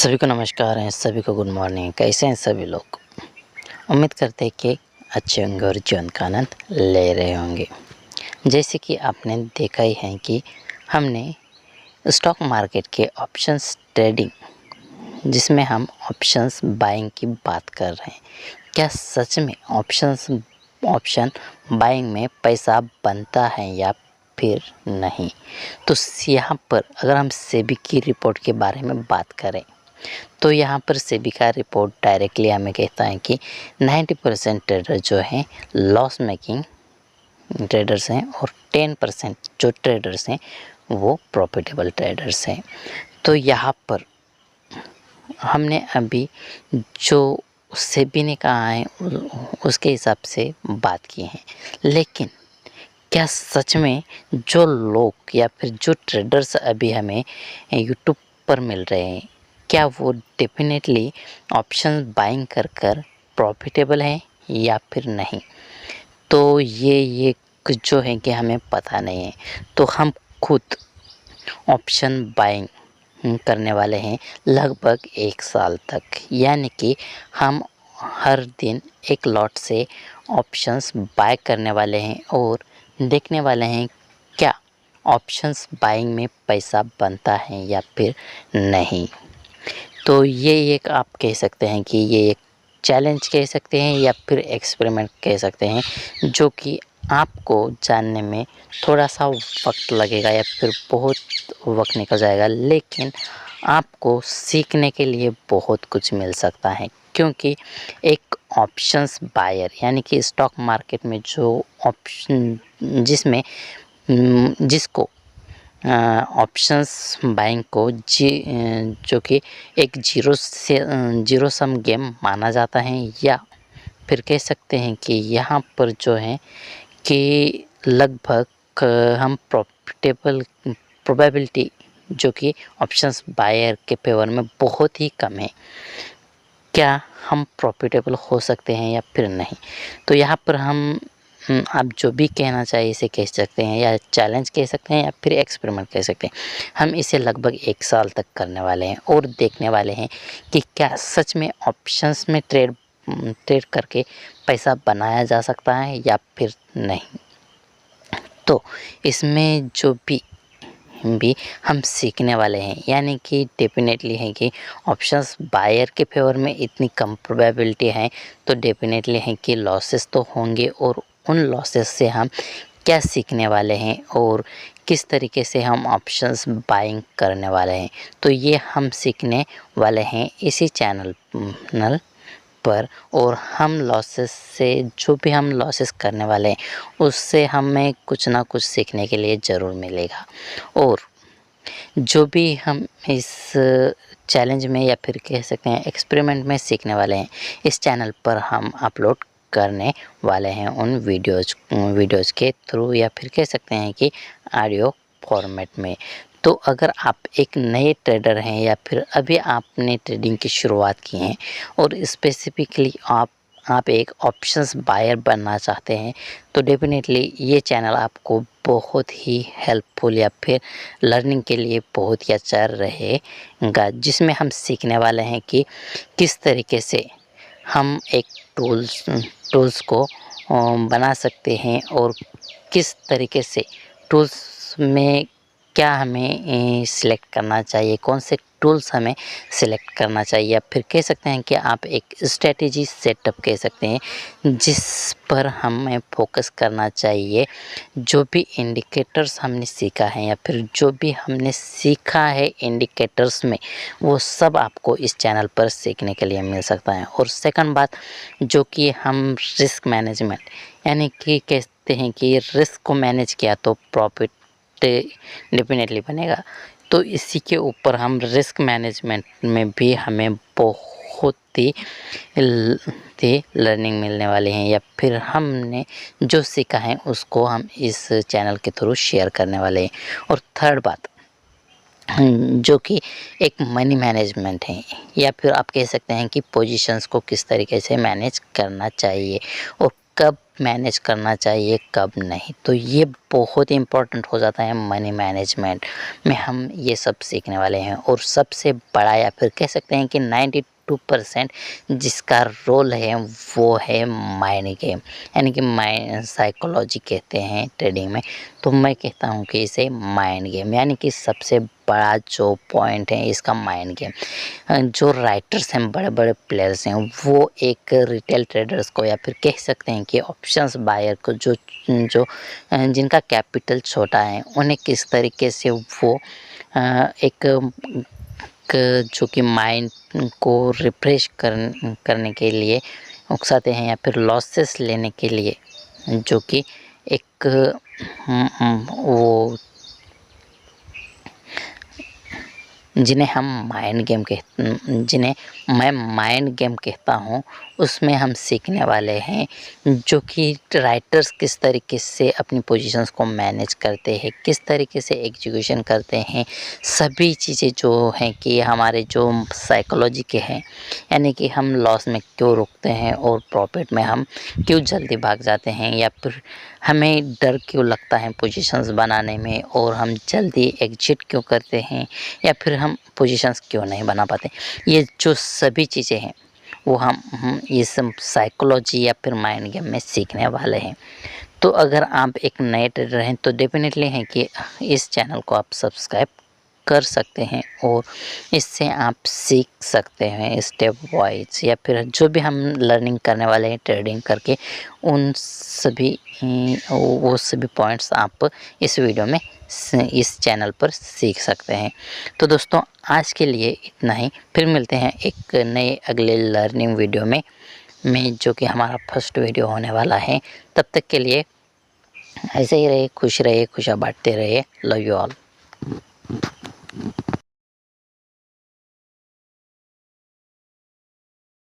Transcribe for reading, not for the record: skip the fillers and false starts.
सभी को नमस्कार है, सभी को गुड मॉर्निंग। कैसे हैं सभी लोग? उम्मीद करते हैं कि अच्छे होंगे और जीवन का आनंद ले रहे होंगे। जैसे कि आपने देखा ही है कि हमने स्टॉक मार्केट के ऑप्शंस ट्रेडिंग, जिसमें हम ऑप्शंस बाइंग की बात कर रहे हैं। क्या सच में ऑप्शन बाइंग में पैसा बनता है या फिर नहीं? तो यहाँ पर अगर हम सेबी की रिपोर्ट के बारे में बात करें तो यहाँ पर सेबी का रिपोर्ट डायरेक्टली हमें कहता है कि 90% ट्रेडर जो हैं लॉस मेकिंग ट्रेडर्स हैं और 10% जो ट्रेडर्स हैं वो प्रॉफिटेबल ट्रेडर्स हैं। तो यहाँ पर हमने अभी जो सेबी ने कहा है उसके हिसाब से बात की है, लेकिन क्या सच में जो लोग या फिर जो ट्रेडर्स अभी हमें यूट्यूब पर मिल रहे हैं, क्या वो डेफिनेटली ऑप्शन बाइंग कर प्रॉफिटेबल हैं या फिर नहीं? तो ये कुछ जो है कि हमें पता नहीं है। तो हम खुद ऑप्शन बाइंग करने वाले हैं लगभग 1 साल तक, यानी कि हम हर दिन एक लॉट से ऑप्शंस बाय करने वाले हैं और देखने वाले हैं क्या ऑप्शंस बाइंग में पैसा बनता है या फिर नहीं। तो ये एक आप कह सकते हैं कि ये एक चैलेंज कह सकते हैं या फिर एक्सपेरिमेंट कह सकते हैं, जो कि आपको जानने में थोड़ा सा वक्त लगेगा या फिर बहुत वक्त निकल जाएगा, लेकिन आपको सीखने के लिए बहुत कुछ मिल सकता है। क्योंकि एक ऑप्शंस बायर यानी कि स्टॉक मार्केट में जो ऑप्शन जिसको ऑप्शंस बाइंग को जो कि एक जीरो सम गेम माना जाता है, या फिर कह सकते हैं कि यहाँ पर जो है कि लगभग हम प्रोबेबिलिटी जो कि ऑप्शंस बायर के फेवर में बहुत ही कम है, क्या हम प्रॉफिटेबल हो सकते हैं या फिर नहीं। तो यहाँ पर हम आप जो भी कहना चाहिए इसे कह सकते हैं, या चैलेंज कह सकते हैं या फिर एक्सपेरिमेंट कह सकते हैं। हम इसे लगभग 1 साल तक करने वाले हैं और देखने वाले हैं कि क्या सच में ऑप्शंस में ट्रेड करके पैसा बनाया जा सकता है या फिर नहीं। तो इसमें जो भी हम सीखने वाले हैं, यानी कि डेफिनेटली है कि ऑप्शंस बायर के फेवर में इतनी कम प्रोबेबिलिटी है, तो डेफिनेटली है कि लॉसेस तो होंगे, और उन लॉसेस से हम क्या सीखने वाले हैं और किस तरीके से हम ऑप्शंस बाइंग करने वाले हैं, तो ये हम सीखने वाले हैं इसी चैनल पर। और हम लॉसेस से जो भी हम लॉसेस करने वाले हैं उससे हमें कुछ ना कुछ सीखने के लिए ज़रूर मिलेगा। और जो भी हम इस चैलेंज में या फिर कह सकते हैं एक्सपेरिमेंट में सीखने वाले हैं, इस चैनल पर हम अपलोड करने वाले हैं उन वीडियोज़ के थ्रू, या फिर कह सकते हैं कि ऑडियो फॉर्मेट में। तो अगर आप एक नए ट्रेडर हैं या फिर अभी आपने ट्रेडिंग की शुरुआत की है और स्पेसिफिकली आप एक ऑप्शंस बायर बनना चाहते हैं, तो डेफिनेटली ये चैनल आपको बहुत ही हेल्पफुल या फिर लर्निंग के लिए बहुत ही अच्छा रहेगा, जिसमें हम सीखने वाले हैं कि किस तरीके से हम एक टूल्स को बना सकते हैं, और किस तरीके से टूल्स में क्या हमें सिलेक्ट करना चाहिए, कौन से टूल्स हमें सिलेक्ट करना चाहिए, या फिर कह सकते हैं कि आप एक स्ट्रेटेजी सेटअप कह सकते हैं जिस पर हमें फोकस करना चाहिए। जो भी इंडिकेटर्स हमने सीखा है या फिर जो भी हमने सीखा है इंडिकेटर्स में, वो सब आपको इस चैनल पर सीखने के लिए मिल सकता है। और सेकंड बात, जो कि हम रिस्क मैनेजमेंट यानी कि कहते हैं कि रिस्क को मैनेज किया तो प्रॉफिट डेफिनेटली बनेगा, तो इसी के ऊपर हम रिस्क मैनेजमेंट में भी हमें बहुत ही लर्निंग मिलने वाली है, या फिर हमने जो सीखा है उसको हम इस चैनल के थ्रू शेयर करने वाले हैं। और थर्ड बात, जो कि एक मनी मैनेजमेंट है, या फिर आप कह सकते हैं कि पोजीशंस को किस तरीके से मैनेज करना चाहिए और कब मैनेज करना चाहिए, कब नहीं। तो ये बहुत ही इम्पोर्टेंट हो जाता है मनी मैनेजमेंट में, हम ये सब सीखने वाले हैं। और सबसे बड़ा या फिर कह सकते हैं कि 92% जिसका रोल है वो है माइंड गेम, यानी कि माइंड साइकोलॉजी कहते हैं ट्रेडिंग में। तो मैं कहता हूँ कि इसे माइंड गेम, यानी कि सबसे बड़ा जो पॉइंट है इसका माइंड गेम। जो राइटर्स हैं, बड़े बड़े प्लेयर्स हैं, वो एक रिटेल ट्रेडर्स को या फिर कह सकते हैं कि ऑप्शंस बायर को जो जो जिनका कैपिटल छोटा है, उन्हें किस तरीके से वो एक जो कि माइंड को रिफ्रेश करने के लिए उकसाते हैं, या फिर लॉसेस लेने के लिए, जो कि एक वो जिन्हें मैं माइंड गेम कहता हूँ, उसमें हम सीखने वाले हैं जो कि राइटर्स किस तरीके से अपनी पोजीशंस को मैनेज करते हैं, किस तरीके से एग्जीक्यूशन करते हैं, सभी चीज़ें जो हैं कि हमारे जो साइकोलॉजी के हैं, यानी कि हम लॉस में क्यों रुकते हैं और प्रॉफिट में हम क्यों जल्दी भाग जाते हैं, या फिर हमें डर क्यों लगता है पोजीशंस बनाने में और हम जल्दी एग्जिट क्यों करते हैं, या फिर हम पोजीशंस क्यों नहीं बना पाते। ये जो सभी चीज़ें हैं वो हम ये सब साइकोलॉजी या फिर माइंड गेम में सीखने वाले हैं। तो अगर आप एक नए ट्रेडर हैं तो डेफिनेटली है कि इस चैनल को आप सब्सक्राइब कर सकते हैं और इससे आप सीख सकते हैं स्टेप वाइज, या फिर जो भी हम लर्निंग करने वाले हैं ट्रेडिंग करके, उन सभी वो सभी पॉइंट्स आप इस वीडियो में इस चैनल पर सीख सकते हैं। तो दोस्तों आज के लिए इतना ही, फिर मिलते हैं एक नए अगले लर्निंग वीडियो में जो कि हमारा फर्स्ट वीडियो होने वाला है। तब तक के लिए ऐसे ही रहिए, खुश रहिए, खुशियाँ बांटते रहिए। Love you all.